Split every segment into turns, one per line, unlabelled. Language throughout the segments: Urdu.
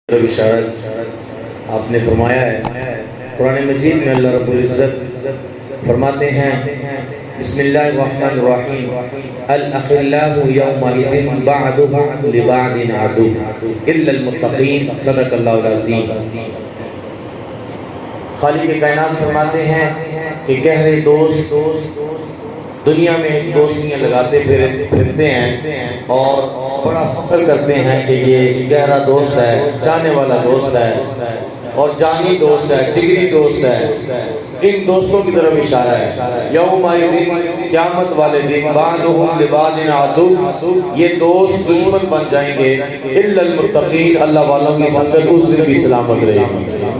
بشارت آپ نے فرمایا ہے قرآن مجید میں اللہ رب العزت فرماتے ہیں بسم اللہ الرحمن الرحیم الاخلاء یومئذ بعضهم لبعض عدو الا المتقین صدق اللہ العظیم۔ خالق کائنات فرماتے ہیں کہ گہرے دوست دنیا میں دوستیاں لگاتے پھرتے ہیں اور بڑا فخر کرتے ہیں کہ یہ گہرا دوست ہے، جانے والا دوست ہے اور جانی دوست ہے، جگری دوست ہے۔ ان دوستوں کی طرف اشارہ ہے یومئذ قیامت والے دن بعضهم لبعض عدو، یہ دوست دشمن بن جائیں گے الا المتقین، اللہ والوں کی سنگت اس دن بھی سلامت رہے گی۔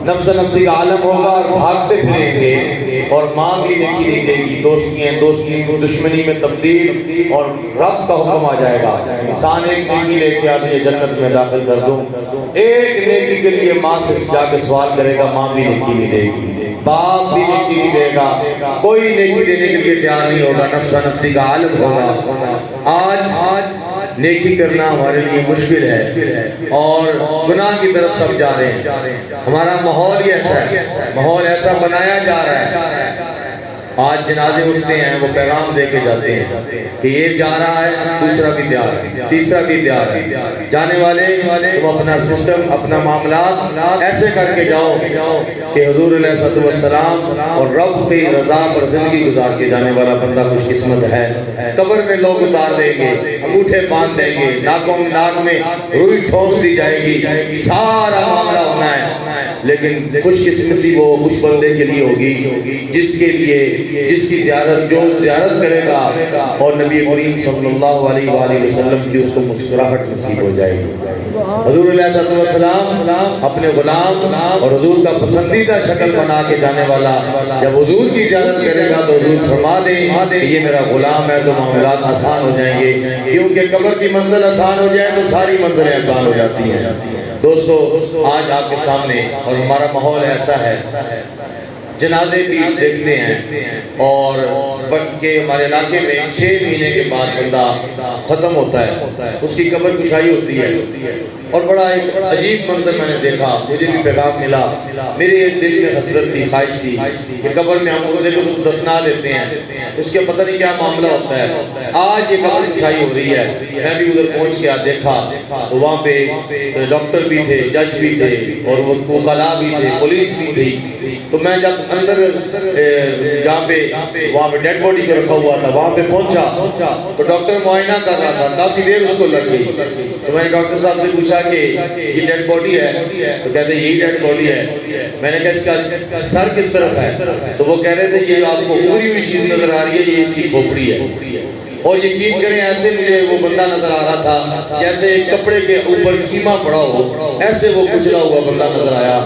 نفس نفسی کا عالم ہوگا اور بھاگتے پھریں گے اور ماں بھی نیکی نہیں دے گی، دوستی دشمنی میں تبدیل اور رب کا حکم آ جائے گا انسان ایک نیکی لے کے آدمی جنت میں داخل کر دوں، ایک نیکی کے لیے ماں سے جا کے سوال کرے گا، ماں بھی نیکی نہیں دے گی، باپ بھی نیکی نہیں دے گا، کوئی نیکی دینے کے لیے تیار نہیں ہوگا، نفس نفسی کا عالم ہوگا۔ آج نیکی کرنا ہمارے لیے مشکل ہے اور گناہ کی طرف سب جا رہے ہیں، ہمارا ماحول ہی ایسا ہے، ماحول ایسا بنایا جا رہا ہے۔ آج جنازے اٹھتے ہیں وہ پیغام دے کے جاتے ہیں کہ یہ جا رہا ہے، دوسرا بھی تیار ہے، تیسرا بھی تیار ہے، جانے والے تم اپنا سسٹم اپنا معاملات ایسے کر کے جاؤ کہ حضور علیہ السلام اور رب کی رضا پر زندگی گزار کے جانے والا بندہ خوش قسمت ہے۔ قبر میں لوگ اتار دیں گے، انگوٹھے باندھ دیں گے، ناک میں روئی ٹھوس دی جائے گی، سارا معاملہ ہونا ہے، لیکن خوش قسمتی وہ اس بندے کے لیے ہوگی جس کی زیارت کرے گا اور نبی کریم صلی اللہ علیہ وآلہ وسلم کی اس کو مسکراہٹ نصیب ہو جائے گی۔ حضور علیہ السلام اپنے غلام اور حضور کا پسندیدہ شکل بنا کے جانے والا جب حضور کی زیارت کرے گا تو حضور فرما دیں کہ یہ میرا غلام ہے، تو معاملات آسان ہو جائیں گے، کیونکہ قبر کی منزل آسان ہو جائے تو ساری منزلیں آسان ہو جاتی ہیں۔ دوستو آج آپ کے سامنے اور ہمارا ماحول ایسا ہے، جنازے بھی دیکھتے ہیں اور بلکہ ہمارے علاقے میں 6 مہینے کے بعد بندہ ختم ہوتا ہے، اس کی قبر کشائی ہوتی ہے اور بڑا ایک عجیب منظر میں نے دیکھا، مجھے بھی پیغام ملا، میرے دل میں حسرت تھی، خواہش تھی کہ قبر میں ہم کو دفنا دیتے ہیں، اس کے پتہ نہیں کیا معاملہ ہوتا ہے۔ آج یہ قبر کشائی ہو رہی ہے، میں بھی ادھر پہنچ کے دیکھا تو وہاں پہ ڈاکٹر بھی تھے، جج بھی تھے اور وکلاء بھی تھے، پولیس بھی تھی۔ تو میں جب اندر جہاں پہ وہاں پہ ڈیڈ باڈی کو رکھا ہوا تھا وہاں پہ پہنچا تو ڈاکٹر معائنہ کر رہا تھا، کافی دیر اس کو لگ گئی، تو میں نے ڈاکٹر صاحب سے پوچھا کہ یہ ڈیڈ باڈی ہے؟ تو کہتے ہیں یہی ڈیڈ باڈی ہے۔ میں نے کہا اس کا سر کس طرف ہے؟ تو وہ کہہ رہے تھے یہ آپ کو ابری ہوئی چیز نظر آ رہی ہے، یہ اس کی کھوپڑی ہے۔ اور یقین کریں ایسے مجھے وہ بندہ نظر آ رہا تھا جیسے ایک کپڑے کے اوپر کیما پڑا ہو، ایسے وہ کچلا ہوا بندہ نظر آیا،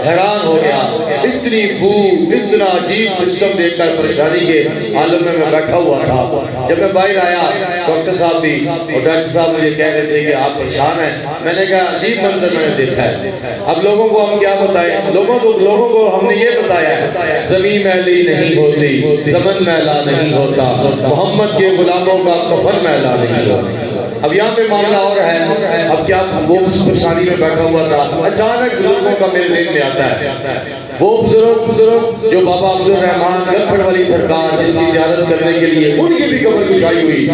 حیران ہو گیا، اتنی بو اتنا عجیب سسٹم دیکھ کر پریشانی کے عالم میں بیٹھا ہوا تھا۔ جب میں باہر آیا ڈاکٹر صاحب بھی اور ڈاکٹر صاحب مجھے کہہ رہے تھے کہ آپ پریشان ہیں، میں نے کہا عجیب منظر میں نے دیکھا ہے۔ اب لوگوں کو ہم کیا بتائیں؟ لوگوں کو ہم نے یہ بتایا ہے زمین میلی نہیں ہوتی، زمن میلا نہیں ہوتا، محمد کے غلاموں کا کفن میلا نہیں ہوتا۔ اب یہاں پہ معاملہ اور ہے، اب کیا وہ اس پریشانی میں بیٹھا ہوا تھا، اچانک بزرگوں کا میرے ذہن میں آتا ہے، وہ بزرگ جو بابا عبدالرحمان گلکھڑ والی سرکار جس کی زیارت کرنے کے لیے ان کی بھی قبر کشائی ہوئی،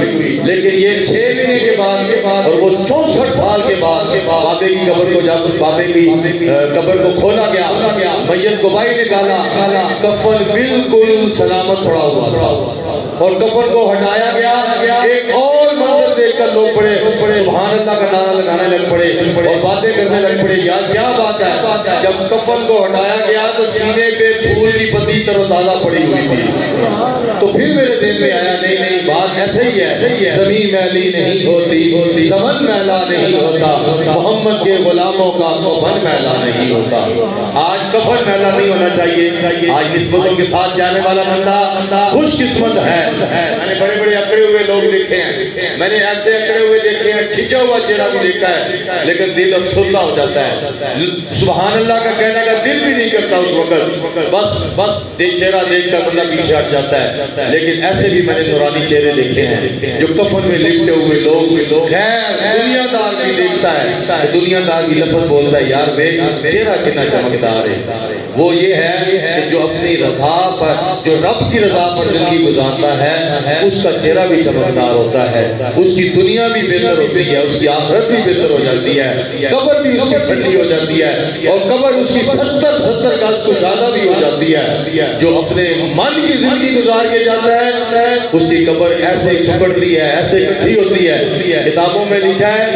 لیکن یہ 6 مہینے کے بعد اور وہ 64 سال کے بعد بابے کی قبر کو جب بابے کی قبر کو کھولا گیا، میت کو باہر نکالا، کفن بالکل سلامت پڑا ہوا تھا اور کفن کو ہٹایا گیا، ایک اور منظر دیکھ کر لوگ بڑے سبحان اللہ کا نعرہ لگانے لگ پڑے اور باتیں کرنے لگ پڑے، یار کیا بات ہے؟ جب کفن کو ہٹایا گیا تو سینے پہ پھول کی پتی تر و تازہ پڑی ہوئی تھی، تو پھر میرے ذہن میں آیا نہیں بات ایسے ہی ہے، زمین میلی نہیں ہوتی، زمن میلا نہیں ہوتا، محمد کے غلاموں کا کفن میلا نہیں ہوتا۔ آج کفن میلا نہیں ہونا چاہیے، آج نسبتوں کے ساتھ جانے والا بندہ خوش قسمت ہے۔ میں نے بڑے اکڑے ہوئے لوگ دیکھے ہیں، میں نے ایسے اکڑے ہوئے دیکھے ہیں
ہیں, کھچا ہوا چہرہ بھی دیکھتا ہے لیکن دل افسردہ ہو جاتا ہے. سبحان اللہ کا کہنے کا دل بھی نہیں کرتا اس وقت, بس چہرہ دیکھ کر بندہ پیچھے ہٹ جاتا ہے. لیکن ایسے بھی میں نے نورانی چہرے دیکھے ہیں جو کفن میں لپٹے ہوئے لوگ خیر دنیا دار بھی دیکھتا ہے, دنیا دار بھی لفظ بولتا ہے یار بے چہرہ کتنا چمکدار ہے. وہ یہ ہے کہ جو اپنی رضا پر, جو رب کی رضا پر زندگی گزارتا ہے اس کا چہرہ بھی چمکدار ہوتا ہے, اس کی دنیا بھی بہتر ہوتی ہے, اس کی آخرت بھی بہتر ہو جاتی ہے, قبر بھی اس کی ٹھنڈی ہو جاتی ہے اور قبر اس کی 70 گز تو زیادہ بھی ہو جاتی ہے. جو اپنے من کی زندگی گزار کے جاتا ہے اس کی قبر ایسے سکڑتی ہے, ایسے اکٹھی ہوتی ہے. کتابوں میں لکھا ہے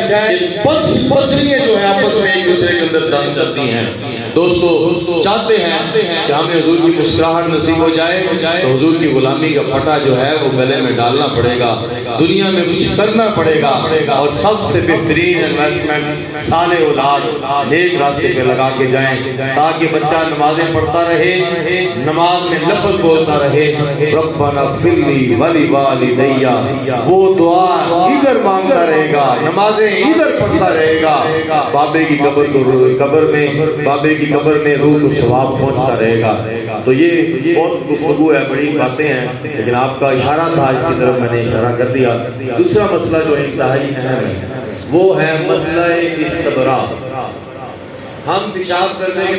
پسلیاں جو ہیں آپس میں ایک دوسرے کے اندر دم کرتی ہیں. دوستو چاہتے ہیں کہ ہمیں حضور کی مسکراہٹ نصیب ہو جائے تو حضور کی غلامی کا پٹا جو ہے وہ گلے میں ڈالنا پڑے گا, دنیا میں کچھ کرنا پڑے گا, اور سب سے بہترین انویسٹمنٹ صالح اولاد نیک راستے پہ لگا کے جائیں تاکہ بچہ نمازیں پڑھتا رہے, نماز میں لفظ بولتا رہے ربنا اغفر لی ولوالدی, وہ دعا ادھر مانگتا رہے گا, نمازیں ادھر پڑھتا رہے گا, بابے کی قبر میں روح کو ثواب پہنچتا رہے گا. تو یہ بہت گفتگو ہے, بڑی باتیں ہیں, لیکن آپ کا اشارہ تھا اس کی طرف میں نے اشارہ کر دیا. دوسرا مسئلہ جو انتہائی اہم ہے وہ ہے مسئلہ استبراء. ہم پیشاب کرنے